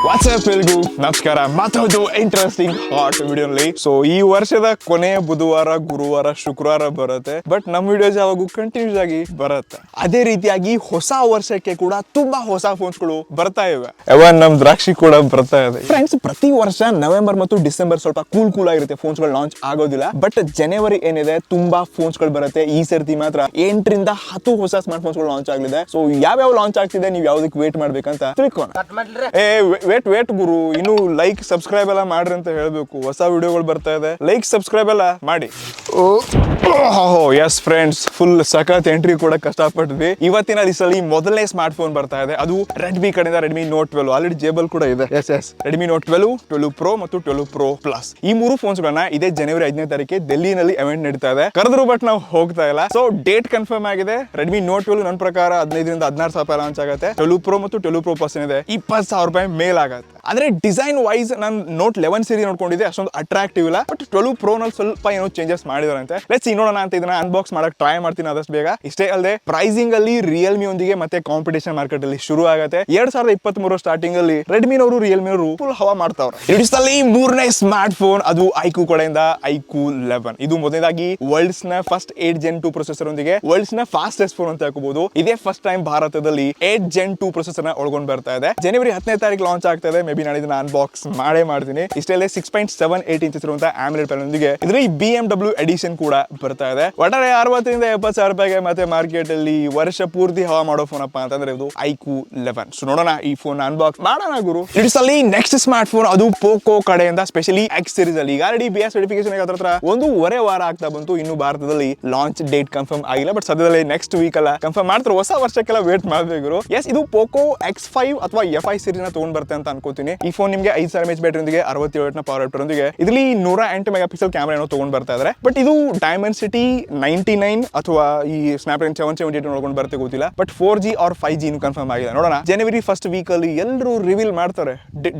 WhatsApp ಎಲ್ರಿಗೂ ನಮಸ್ಕಾರ. ಮತ್ತೊಂದು ಇಂಟ್ರೆಸ್ಟಿಂಗ್ ಹಾಟ್ ವಿಡಿಯೋನಲ್ಲಿ. ಸೊ ಈ ವರ್ಷದ ಕೊನೆಯ ಬುಧವಾರ, ಗುರುವಾರ, ಶುಕ್ರವಾರ ಬರುತ್ತೆ. ಬಟ್ ನಮ್ಮ ವಿಡಿಯೋಸ್ ಯಾವಾಗೂ ಕಂಟಿನ್ಯೂಸ್ ಆಗಿ ಬರುತ್ತೆ. ಅದೇ ರೀತಿಯಾಗಿ ಹೊಸ ವರ್ಷಕ್ಕೆ ಕೂಡ ತುಂಬಾ ಹೊಸ ಫೋನ್ಸ್ಗಳು ಬರ್ತಾ ಇವೆ. ನಮ್ ದ್ರಾಕ್ಷಿ ಕೂಡ ಬರ್ತಾ ಇದೆ. ಫ್ರೆಂಡ್ಸ್, ಪ್ರತಿ ವರ್ಷ ನವೆಂಬರ್ ಮತ್ತು ಡಿಸೆಂಬರ್ ಸ್ವಲ್ಪ ಕೂಲ್ ಆಗಿರುತ್ತೆ, ಫೋನ್ಸ್ ಗಳು ಲಾಂಚ್ ಆಗೋದಿಲ್ಲ. ಬಟ್ ಜನವರಿ ಏನಿದೆ ತುಂಬಾ ಫೋನ್ಸ್ ಗಳು ಬರುತ್ತೆ. ಈ ಸರ್ತಿ ಮಾತ್ರ 8 ರಿಂದ 10 ಹೊಸ ಸ್ಮಾರ್ಟ್ ಫೋನ್ಸ್ ಗಳು ಲಾಂಚ್ ಆಗಲಿದೆ. ಸೊ ಯಾವ್ಯಾವ ಲಾಂಚ್ ಆಗ್ತಿದೆ, ನೀವು ಯಾವ್ದಕ್ಕೆ ವೇಟ್ ಮಾಡ್ಬೇಕಂತ ತಿಳ್ಕೋಣ. ವೇಟ್ ಗುರು, ಇನ್ನು ಲೈಕ್ ಸಬ್ಸ್ಕ್ರೈಬ್ ಎಲ್ಲ ಮಾಡ್ರಿ ಅಂತ ಹೇಳ್ಬೇಕು. ಹೊಸ ವಿಡಿಯೋಗಳು ಬರ್ತಾ ಇದೆ, ಲೈಕ್ ಸಬ್ಸ್ಕ್ರೈಬ್ ಎಲ್ಲ ಮಾಡಿ. ಎಸ್ ಫ್ರೆಂಡ್ಸ್, ಫುಲ್ ಸಖತ್ ಎಂಟ್ರಿ ಕೂಡ ಕಷ್ಟಪಟ್ಟಿದ್ವಿ. ಇವತ್ತಿನ ದಿವಸದಲ್ಲಿ ಮೊದಲನೇ ಸ್ಮಾರ್ಟ್ ಫೋನ್ ಬರ್ತಾ ಇದೆ. ಅದು ರೆಡ್ಮಿ ಕಡೆಯಿಂದ ರೆಡ್ಮಿ ನೋಟ್ 12. ಆಲ್ರೆಡಿ ಜೇಬಲ್ ಕೂಡ ಇದೆ. ಎಸ್ ರೆಡ್ಮಿ ನೋಟ್ 12, 12 ಪ್ರೋ ಮತ್ತು 12 ಪ್ರೋ ಪ್ಲಸ್. ಈ 3 ಫೋನ್ಸ್ ಗಳನ್ನ ಇದೇ ಜನವರಿ 5ನೇ ತಾರೀಕಿಗೆ ಡೆಲ್ಲಿನಲ್ಲಿ ಇವೆಂಟ್ ನಡೀತಾ ಇದೆ. ಕರೆದ್ರು ಬಟ್ ನಾವು ಹೋಗ್ತಾ ಇಲ್ಲ. ಸೊ ಡೇಟ್ ಕನ್ಫರ್ಮ್ ಆಗಿದೆ. ರೆಡ್ಮಿ ನೋಟ್ 12 ನನ್ನ ಪ್ರಕಾರ 15 ರಿಂದ 16 ಸಾವಿರ ರೂಪಾಯಿ ಲಾಂಚ್ ಆಗುತ್ತೆ. 12 ಪ್ರೋ ಮತ್ತು 12 ಪ್ರೋ ಪ್ಲಸ್ ಏನಿದೆ 20,000 ರೂಪಾಯಿ ಮೇಲ್ ಆಗುತ್ತೆ. ಆದ್ರೆ ಡಿಸೈನ್ ವೈಸ್ ನಾನು ನೋಟ್ 11 ಸೀರೀಸ್ ನೋಡ್ಕೊಂಡಿದ್ದೆ, ಅಷ್ಟೊಂದು ಅಟ್ರಾಕ್ಟಿವ್ ಇಲ್ಲ. ಬಟ್ 12 ಪ್ರೋ ನಲ್ಲಿ ಸ್ವಲ್ಪ ಏನೋ ಚೇಂಜಸ್ ಮಾಡಿದಾರಂತೆ. ಲೆಟ್ಸ್ ನೋಡೋಣ ಅಂತ ಇದನ್ನ ಅನ್ಬಾಕ್ಸ್ ಮಾಡಕ್ ಟ್ರೈ ಮಾಡ್ತೀನಿ ಆದಷ್ಟು ಬೇಗ. ಇಷ್ಟೇ ಅಲ್ಲದೆ ಪ್ರೈಸಿಂಗ್ ಅಲ್ಲಿ ರಿಯಲ್ಮಿ ಒಂದಿಗೆ ಮತ್ತೆ ಕಾಂಪಿಟೇಷನ್ ಮಾರ್ಕೆಟ್ ಅಲ್ಲಿ ಶುರು ಆಗುತ್ತೆ. 2023 ಸ್ಟಾರ್ಟಿಂಗ್ ಅಲ್ಲಿ ರೆಡ್ಮಿನವರು ರಿಯಲ್ಮಿನವರು ಫುಲ್ ಹವಾ ಮಾಡ್ತಾವ್ರೆ. ಇಡಿಸ್ನಲ್ಲಿ 3ನೇ ಸ್ಮಾರ್ಟ್ ಫೋನ್ ಅದು ಐಕ್ಯೂ ಕಡೆಯಿಂದ ಐಕ್ಯೂ 11. ಇದು ಮೊದಲನೇದಾಗಿ ವರ್ಲ್ಡ್ಸ್ ನ ಫಸ್ಟ್ 8 Gen 2 ಪ್ರೊಸೆಸರ್ ಒಂದಿಗೆ ವರ್ಲ್ಡ್ಸ್ ನ ಫಾಸ್ಟೆಸ್ಟ್ ಫೋನ್ ಅಂತ ಹಾಕಬಹುದು. ಇದೇ ಫಸ್ಟ್ ಟೈಮ್ ಭಾರತದಲ್ಲಿ 8 Gen 2 ಪ್ರೊಸೆಸರ್ ನ ಒಳಗೊಂಡು ಬರ್ತಾ ಇದೆ. ಜನವರಿ 10ನೇ ತಾರೀಕು ಲಾಂಚ್ ಆಗ್ತಾ ಇದೆ. ಮೇ ಬಿ ನಾನು ಇದನ್ನ ಅನ್ಬಾಕ್ಸ್ ಮಾಡ್ತೀನಿ. ಇಷ್ಟೇ 6.78 ಇಂಚಸ್ ಇರುವಂತಹ AMOLED ಪ್ಯಾನಲ್ ಒಂದಿಗೆ ಇದರಲ್ಲಿ BMW ಎಡಿಷನ್ ಕೂಡ ಬರ್ತಾ ಇದೆ. ಒಟ್ಟಾರೆ 60 ರಿಂದ 70,000 ರೂಪಾಯಿಗೆ ಮತ್ತೆ ಮಾರ್ಕೆಟ್ ಅಲ್ಲಿ ವರ್ಷ ಪೂರ್ತಿ ಹವಾ ಮಾಡೋ ಫೋನ್ ಅಪ್ಪ ಅಂತಂದ್ರೆ ಇದು ಐಕ್ಯೂ 11. ಸೊ ನೋಡೋಣ ಈ ಫೋನ್ ಅನ್ಬಾಕ್ಸ್ ಮಾಡೋಣ ಗುರು. ಇಡಿಸಲ್ಲಿ ನೆಕ್ಸ್ಟ್ ಸ್ಮಾರ್ಟ್ ಫೋನ್ ಅದು ಪೋಕೋ ಕಡೆಯಿಂದ ಸ್ಪೆಷಲಿ ಎಕ್ಸ್ ಸೀರೀಸ್ ಅಲ್ಲಿ ಈಗ ಆಲ್ರೆಡಿ BS ಸರ್ಟಿಫಿಕೇಶನ್ ಹತ್ರ 1.5 ವಾರ ಆಗ್ತಾ ಬಂತು. ಇನ್ನು ಭಾರತದಲ್ಲಿ ಲಾಂಚ್ ಡೇಟ್ ಕನ್ಫರ್ಮ್ ಆಗಿಲ್ಲ. ಬಟ್ ಸದ್ಯದಲ್ಲಿ ನೆಕ್ಸ್ಟ್ ವೀಕ್ ಅಲ್ಲ ಕನ್ಫರ್ಮ್ ಮಾಡ್ತಾರೆ. ಹೊಸ ವರ್ಷಕ್ಕೆಲ್ಲ ವೇಟ್ ಮಾಡಬೇಕು. ಎಸ್, ಇದು ಪೋಕೋ X5 ಅಥವಾ F5 ಸೀರೀಸ್ ನ ತಗೊಂಡ್ ಬರುತ್ತೆ ಅಂತ ಅನ್ಕೋತೀನಿ. ಈ ಫೋನ್ ನಿಮಗೆ 5000 mAh ಬ್ಯಾಟರಿ ಒಂದಿಗೆ 67 ಪವರ್ ಔಟ್ಪುಟ್ ಒಂದಿಗೆ ಇದರಲ್ಲಿ 108 ಮೆಗಾ ಪಿಕ್ಸೆಲ್ ಕ್ಯಾಮೆರಾ ಏನೋ ತಗೊಂಡ್ ಬರ್ತಾ ಇದ್ದಾರೆ. ಬಟ್ ಇದು ಡೈಮೆನ್ಸಿಟಿ 99 ಅಥವಾ ಈ ಸ್ನ್ಯಾಪ್ಡ್ರಾಗನ್ 778 ನೋಡ್ಕೊಂಡು ಬರುತ್ತೆ ಗೊತ್ತಿಲ್ಲ. But 4G R 5G confirm ಆಗಿದೆ. ನೋಡೋಣ ಜನವರಿ ಫಸ್ಟ್ ವೀಕ್ ಅಲ್ಲಿ ಎಲ್ಲರೂ ರಿವೀಲ್ ಮಾಡ್ತಾರೆ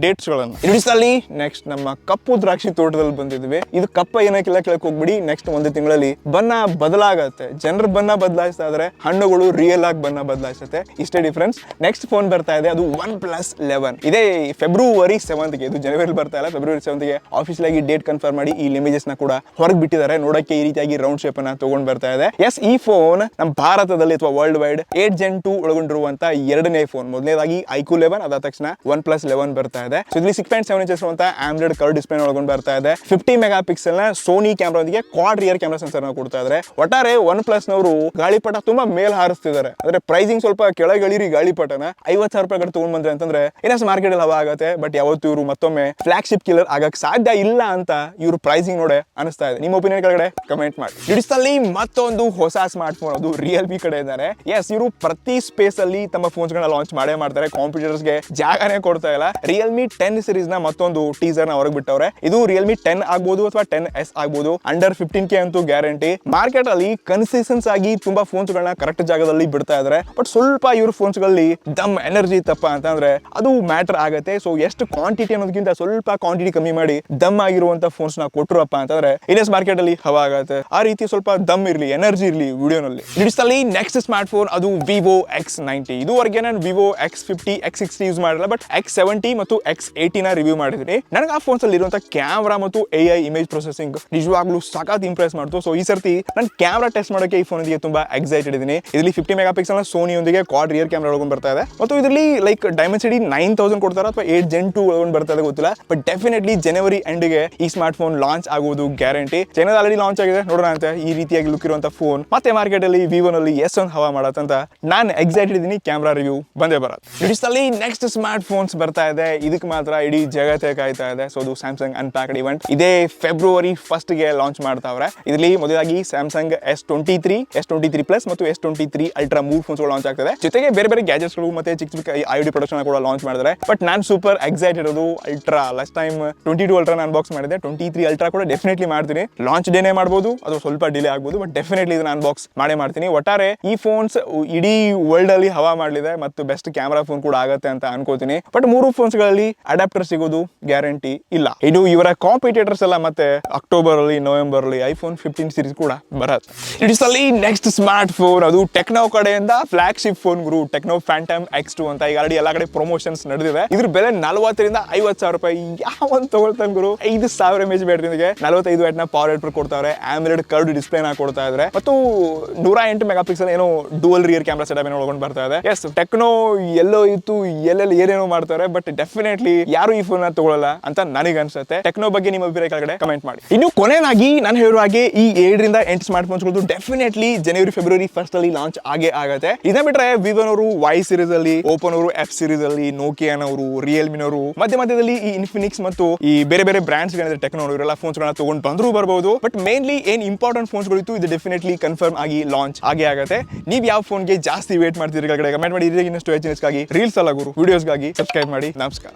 ಡೇಟ್ಸ್ ಗಳನ್ನ. ಇಡಿಸಲ್ಲಿ ನೆಕ್ಸ್ಟ್ ನಮ್ಮ ಕಪ್ಪು ದ್ರಾಕ್ಷಿ ತೋಟದಲ್ಲಿ ಬಂದಿದ್ವಿ. ಇದು ಕಪ್ಪ ಏನಕ್ಕೆಲ್ಲ ಕೇಳಕ್ ಹೋಗ್ಬಿಡಿ. ನೆಕ್ಸ್ಟ್ 1 ತಿಂಗಳಲ್ಲಿ ಬಣ್ಣ ಬದಲಾಗತ್ತೆ. ಜನರ ಬಣ್ಣ ಬದಲಾಯಿಸ್ತಾ ಇದ್ರೆ ಹಣ್ಣುಗಳು ರಿಯಲ್ ಆಗಿ ಬಣ್ಣ ಬದಲಾಯಿಸುತ್ತೆ. ಇಷ್ಟೇ ಡಿಫ್ರೆನ್ಸ್. ನೆಕ್ಸ್ಟ್ ಫೋನ್ ಬರ್ತಾ ಇದೆ ಅದು OnePlus 11. ಇದೇ ಫೆಬ್ರವರಿ 7th ಗೆ, ಇದು ಜನವರಿ ಬರ್ತಾ ಇಲ್ಲ, ಫೆಬ್ರವರಿ 7th ಗೆ ಆಫೀಷಿಯಲ್ ಆಗಿ ಡೇಟ್ ಕನ್ಫರ್ಮ್ ಮಾಡಿ ಈ ಇಮೇಜಸ್ ನ ಕೂಡ ಹೊರಗೆ ಬಿಟ್ಟಿದ್ದಾರೆ. ನೋಡಕ್ಕೆ ಈ ರೀತಿಯಾಗಿ ರೌಂಡ್ ಶೇಪ್ ಅನ್ನ ತಗೊಂಡ್ ಬರ್ತಾ ಇದೆ. ಎಸ್, ಈ ಫೋನ್ ನಮ್ಮ ಭಾರತದಲ್ಲಿ ಅಥವಾ ವರ್ಲ್ಡ್ ವೈಡ್ 8 Gen 2 ಒಳಗೊಂಡಿರುವಂತ 2ನೇ ಫೋನ್. ಮೊದಲನೇದಾಗಿ ಐಕ್ಯೂ 11, ಅದಾದ ತಕ್ಷಣ OnePlus 11 ಬರ್ತಾ ಇದೆ. ಸೊ ಇಲ್ಲಿ 6.7 ಇಂಚಸ್ ಇರುವಂತ AMOLED ಕರ್ವ್ ಡಿಸ್ಪ್ಲೇ ಒಳಗೊಂಡು ಬರ್ತಾ ಇದೆ. 50 ಮೆಗಾ ಪಿಕ್ಸೆಲ್ ನ ಸೋನಿ ಕ್ಯಾಮೆರಾ ಒಂದಿಗೆ ಕ್ವಾಡ್ ರಿಯರ್ ಕ್ಯಾಮೆರಾ ಸೆನ್ಸರ್ ನ ಕೊಡ್ತಾ ಇದ್ದಾರೆ. ಒಟ್ಟಾರೆ OnePlus ನವರು ಗಾಳಿಪಟ ತುಂಬಾ ಮೇಲ್ ಹಾರಿಸ್ತಿದ್ದಾರೆ. ಅಂದ್ರೆ ಪ್ರೈಸಿಂಗ್ ಸ್ವಲ್ಪ ಕೆಳಗಿಳಿರಿ ಗಾಳಿಪಟನ 50,000 ರೂಪಾಯಿ ಕಡೆ ತಗೊಂಡ್ ಬಂದ್ರೆ ಅಂತಂದ್ರೆ ಇನ್ನಷ್ಟು ಮಾರ್ಕೆಟ್ ಅಲ್ಲಿ ಹವಾ ಆಗುತ್ತೆ. ಬಟ್ ಯಾವತ್ತು ಇವರು ಮತ್ತೊಮ್ಮೆ ಫ್ಲಾಗ್ಶಿಪ್ ಕಿಲ್ಲರ್ ಆಗಕ್ ಸಾಧ್ಯ ಇಲ್ಲ ಅಂತ ಇವರು ಪ್ರೈಸಿಂಗ್ ನೋಡೆ ಅನಿಸ್ತಾ ಇದೆ. ನಿಮ್ಮ ಒಪಿನಿಯನ್ ಕೆಳಗಡೆ ಕಮೆಂಟ್ ಮಾಡಿ. ಇಡಿಸ್ನಲ್ಲಿ ಮತ್ತೊಂದು ಹೊಸ ಸ್ಮಾರ್ಟ್ ಫೋನ್ ಅದು ರಿಯಲ್ಮಿ ಕಡೆ ಇದ್ದಾರೆ. ಎಸ್, ಇವರು ಪ್ರತಿ ಸ್ಪೇಸ್ ಅಲ್ಲಿ ತಮ್ಮ ಫೋನ್ಸ್ ಗಳನ್ನ ಲಾಂಚ್ ಮಾಡ್ತಾರೆ. ಕಾಂಪಿಟೇಟರ್ಸ್ ಗೆ ಜಾಗನೇ ಕೊಡ್ತಾ ಇಲ್ಲ. ರಿಯಲ್ಮಿ 10 ಸೀರೀಸ್ ನ ಮತ್ತೊಂದು ಟೀಸರ್ ನ ಹೊರಗೆ ಬಿಟ್ಟವ್ರೆ. ಇದು ರಿಯಲ್ಮಿ 10 ಆಗ್ಬೋದು ಅಥವಾ 10S ಆಗ್ಬೋದು. ಅಂಡರ್ 15K ಅಂತೂ ಗ್ಯಾರಂಟಿ. ಮಾರ್ಕೆಟ್ ಅಲ್ಲಿ ಕನ್ಸಿಸ್ಟೆನ್ಸ್ ಆಗಿ ತುಂಬಾ ಫೋನ್ಸ್ ಗಳನ್ನ ಕರೆಕ್ಟ್ ಜಾಗದಲ್ಲಿ ಬಿಡ್ತಾ ಇದಾರೆ. ಬಟ್ ಸ್ವಲ್ಪ ಇವ್ರ ಫೋನ್ಸ್ ಗಳಲ್ಲಿ ದಮ್ ಎನರ್ಜಿ ತಪ್ಪ ಅಂತಂದ್ರೆ ಅದು ಮ್ಯಾಟರ್ ಆಗುತ್ತೆ. ಸೊ ಎಷ್ಟು ಕ್ವಾಂಟಿಟಿ ಅನ್ನೋದಕ್ಕಿಂತ ಸ್ವಲ್ಪ ಕ್ವಾಂಟಿಟಿ ಕಮ್ಮಿ ಮಾಡಿ ದಮ್ ಆಗಿರುವಂತ ಫೋನ್ಸ್ ನ ಕೊಟ್ಟರಪ್ಪ ಅಂತಂದ್ರೆ ಇಂಡಿಯನ್ಸ್ ಮಾರ್ಕೆಟ್ ಅಲ್ಲಿ ಹವಾ ಆಗುತ್ತೆ. ಆ ರೀತಿ ಸ್ವಲ್ಪ ದಮ್ ಇರ್ಲಿ, ಎನರ್ಜಿ ಇರ್ಲಿ ವಿಡಿಯೋನಲ್ಲಿ. ಇಡಿಸ್ನಲ್ಲಿ ನೆಕ್ಸ್ಟ್ ಸ್ಮಾರ್ಟ್ ಫೋನ್ ಅದು ವಿವೋ X90. ಇದುವರೆಗೆ ನಾನು ವಿವೋ X50, X60 ಯೂಸ್ ಮಾಡಿಲ್ಲ. ಬಟ್ X70 ಮತ್ತು X80 ನ ರಿವ್ಯೂ ಮಾಡಿದ್ರಿ. ನನಗೆ ಆ ಫೋನ್ಸ್ ಅಲ್ಲಿ ಇರುವಂತ ಕ್ಯಾಮ್ರಾ ಮತ್ತು AI ಇಮೇಜ್ ಪ್ರೊಸೆಸಿಂಗ್ ನಿಜವಾಗ್ಲೂ ಸಖತ್ ಇಂಪ್ರೆಸ್ ಮಾಡ್ತು. ಸೊ ಈ ಸರ್ತಿ ನಾನು ಕ್ಯಾಮ್ರಾ ಟೆಸ್ಟ್ ಮಾಡೋಕೆ ಈ ಫೋನ್ ತುಂಬಾ ಎಕ್ಸೈಟೆಡ್ ಇದೀನಿ. ಇದರಲ್ಲಿ 50 ಮೆಗಾ ಪಿಕ್ಸೆಲ್ ನ ಸೋನಿ ಒಂದಿಗೆ ಕ್ವಾಡ್ ರಿಯರ್ ಕ್ಯಾಮೆರಾ ಒಳಗೊಂಡು ಬರ್ತಾ ಇದೆ. ಮತ್ತು ಇದರಲ್ಲಿ ಲೈಕ್ ಡೈಮೆನ್ಸಿಟಿ 9000 ಕೊಡ್ತಾರೆ ಅಥವಾ 8 Gen 2 ಒಳಗೊಂಡು ಬರ್ತಾ ಇದೆ ಗೊತ್ತಿಲ್ಲ. ಬಟ್ ಡೆಫಿನೆಟ್ಲಿ ಜನವರಿ ಎಂಡ್ಗೆ ಈ ಸ್ಮಾರ್ಟ್ ಫೋನ್ ಲಾಂಚ್ ಆಗುವುದು ಗ್ಯಾರಂಟಿ. ಚೈನಾದ ಆಲ್ರೆಡಿ ಲಾಂಚ್ ಆಗಿದೆ. ನೋಡೋಣ ಅಂತ ಈ ರೀತಿಯಾಗಿ ಲುಕ್ ಇರುವಂತ ಫೋನ್ ಮತ್ತೆ ಮಾರ್ಕೆಟ್ ಅಲ್ಲಿ ವಿವೋನಲ್ಲಿ ಎಷ್ಟೊಂದು ಹವಾ ಮಾಡತ್ತಂತ ನಾನು ಎಕ್ಸೈಟೆಡ್ ಇದೀನಿ. ಕ್ಯಾಮ್ರಾ ರಿವ್ಯೂ ಬಂದೇ ಬರುತ್ತೆ. ಇಡಿಸ್ನಲ್ಲಿ ನೆಕ್ಸ್ಟ್ ಸ್ಮಾರ್ಟ್ ಫೋನ್ಸ್ ಬರ್ತಾ ಇದೆ. ಇದಕ್ಕೆ ಮಾತ್ರ ಇಡೀ ಜಗತ್ತೇ ಕಾಯ್ತಾ ಇದೆ. ಸೊ ಅದು ಸ್ಯಾಮ್ಸಂಗ್ ಅನ್ಪ್ಯಾಕ್ಡ್ ಇವೆಂಟ್ ಇದೇ ಫೆಬ್ರವರಿ 1st ಗೆ ಲಾಂಚ್ ಮಾಡ್ತಾವ್ರೆ. ಇದರಲ್ಲಿ ಮೊದಲಾಗಿ ಸ್ಯಾಮ್ಸಂಗ್ S23 ಪ್ಲಸ್ ಮತ್ತು S23 ಅಲ್ಟ್ರಾ 3 ಫೋನ್ಸ್ ಲಾಂಚ್ ಆಗ್ತದೆ. ಜೊತೆಗೆ ಬೇರೆ ಬೇರೆ ಗ್ಯಾಜೆಟ್ಸ್ ಗಳು ಮತ್ತೆ ಚಿಕ್ಕ ಚಿಕ್ಕ IoT ಪ್ರೊಡಕ್ಷನ್ ಕೂಡ ಲಾಂಚ್ ಮಾಡಿದ್ದಾರೆ. ಬಟ್ ನಾನು ಸೂಪರ್ ಎಕ್ಸೈಟೆಡ್ ಇರೋದು ultra. Last time 22 ultra unbox ಮಾಡಿದೆ, 23 ಅಲ್ಟ್ರಾ ಕೂಡ ಡೆಫಿನೆಟ್ಲಿ ಮಾಡ್ತೀನಿ. ಲಾಂಚ್ ಡೇನೇ ಮಾಡ್ಬೋದು, ಅದು ಸ್ವಲ್ಪ ಡಿಲೇ ಆಗ್ಬೋದು, ಬಟ್ ಡೆಫಿನೆಟ್ಲಿ ಇದನ್ನ ಅನ್ಬಾಕ್ಸ್ ಮಾಡೇ ಮಾಡ್ತೀನಿ. ಒಟ್ಟಾರೆ ಈ ಫೋನ್ಸ್ ಇಡೀ ವರ್ಲ್ಡ್ ಅಲ್ಲಿ ಹವಾ ಮಾಡಲಿದೆ ಮತ್ತು ಬೆಸ್ಟ್ ಕ್ಯಾಮೆರಾ ಫೋನ್ ಕೂಡ ಆಗತ್ತೆ ಅಂತ ಅನ್ಕೋತೀನಿ. ಬಟ್ 3 ಫೋನ್ಸ್ ಗಳಲ್ಲಿ ಅಡಾಪ್ಟರ್ ಸಿಗೋದು ಗ್ಯಾರಂಟಿ ಇಲ್ಲ. ಇದು ಇವರ ಕಾಂಪಿಟೇಟರ್ಸ್ ಎಲ್ಲ ಮತ್ತೆ ಅಕ್ಟೋಬರ್ ಅಲ್ಲಿ ನವೆಂಬರ್ ಅಲ್ಲಿ ಐಫೋನ್ 15 ಸೀರೀಸ್ ಕೂಡ ಬರುತ್ತೆ. ಇಟ್ಸ್ ಅಲ್ಲಿ ನೆಕ್ಸ್ಟ್ ಸ್ಮಾರ್ಟ್ ಫೋನ್, ಅದು ಟೆಕ್ನೋ ಕಡೆಯಿಂದ ಫ್ಲಾಗ್ಶಿಪ್ ಫೋನ್ ಗುರು, ಟೆಕ್ನೋ ಫ್ಯಾಂಟಮ್ X2 ಅಂತ ಈಗ ಆಲ್ರೆಡಿ ಎಲ್ಲ ಕಡೆ ಪ್ರಮೋಷನ್ಸ್ ನಡೆದಿದೆ. ಇದ್ರ ಬೆಲೆ 40 ರಿಂದ 50 ಸಾವಿರ ರೂಪಾಯಿ. ಯಾವನ್ ತಗೊಳ್ತಾನೆ ಗುರು? 5000 mAh ಬ್ಯಾಟರಿಗೆ 45 ವ್ಯಾಟ್ ನ ಪವರ್ ಔಟ್ಪುಟ್ ಕೊಡ್ತಾರೆ, ಆಮ್ರೆಡ್ ಕರ್ವ್ಡ್ ಡಿಸ್ಪ್ಲೇ ನ ಕೊಡ್ತಾ ಇದ್ದಾರೆ ಮತ್ತು 108 ಮೆಗಾ ಪಿಕ್ಸೆಲ್ ಏನೋ ಡುವಲ್ ರಿಯರ್ ಕ್ಯಾಮೆರಾ ಸೆಟಪ್ ಏನೋ ಒಳಗೊಂಡು ಬರ್ತಾ ಇದೆ. ಎಸ್, ಟೆಕ್ನೋ ಎಲ್ಲೋ ಇತ್ತು, ಎಲ್ಲೆಲ್ಲಿ ಏನೇನೋ ಮಾಡ್ತಾರೆ, ಬಟ್ ಡೆಫಿನೆಟ್ಲಿ ಯಾರು ಈ ಫೋನ್ ತಗೊಳ್ಳಲ್ಲ ಅಂತ ನನಗೆ ಅನ್ಸುತ್ತೆ. ಟೆಕ್ನೋ ಬಗ್ಗೆ ನಿಮ್ಮ ಅಭಿಪ್ರಾಯ ಕೆಳಗಡೆ ಕಮೆಂಟ್ ಮಾಡಿ. ಇನ್ನು ಕೊನೆಯದಾಗಿ ನಾನು ಹೇಳುವ ಹಾಗೆ ಈ 7 ರಿಂದ 8 smart phones definitely January February first ಅಲ್ಲಿ ಲಾಂಚ್ ಆಗತ್ತೆ. ಇದನ್ನ ಬಿಟ್ರೆ ವಿವೋನವರು ವೈ ಸೀರೀಸ್ ಅಲ್ಲಿ, ಓಪನ್ ಅವರು ಎಫ್ ಸೀರೀಸ್ ಅಲ್ಲಿ, ನೋಕಿಯಾನವರು, ರಿಯಲ್ಮಿನವರು, ಮಧ್ಯದಲ್ಲಿ ಈ ಇನ್ಫಿನಿಕ್ಸ್ ಮತ್ತು ಈ ಬೇರೆ ಬೇರೆ ಬ್ರಾಂಡ್ಸ್ ಗಳಿದೆ ಟೆಕ್ನೋ ಇವರೆಲ್ಲ ಫೋನ್ಸ್ ಗಳನ್ನ ತಗೊಂಡು ಬಂದ್ರು ಬರಬಹುದು. ಬಟ್ ಮೇನ್ಲಿ ಏನ್ ಇಂಪಾರ್ಟೆಂಟ್ ಫೋನ್ಸ್ ಗಳಿತ್ತು ಇದು ಡೆಫಿನೆಟ್ಲಿ ಕನ್ಫರ್ಮ್ ಆಗಿ ಲಾಂಚ್ ಆಗತ್ತೆ. ನೀವು ಯಾವ ಫೋನ್ಗೆ ಜಾಸ್ತಿ ವೇಟ್ ಮಾಡ್ತೀರಿ ಕೆಳಗಡೆ ಕಮೆಂಟ್ ಮಾಡಿ. ಇನ್ನಷ್ಟು ಹೆಚ್ಚಿನಗಾಗಿ ರೀಲ್ಸ್ ಅಲ್ಲ ಗುರು, ವಿಡಿಯೋಸ್ಗಾಗಿ ಸಬ್ಸ್ಕ್ರೈಬ್ ಮಾಡಿ. ನಮಸ್ಕಾರ.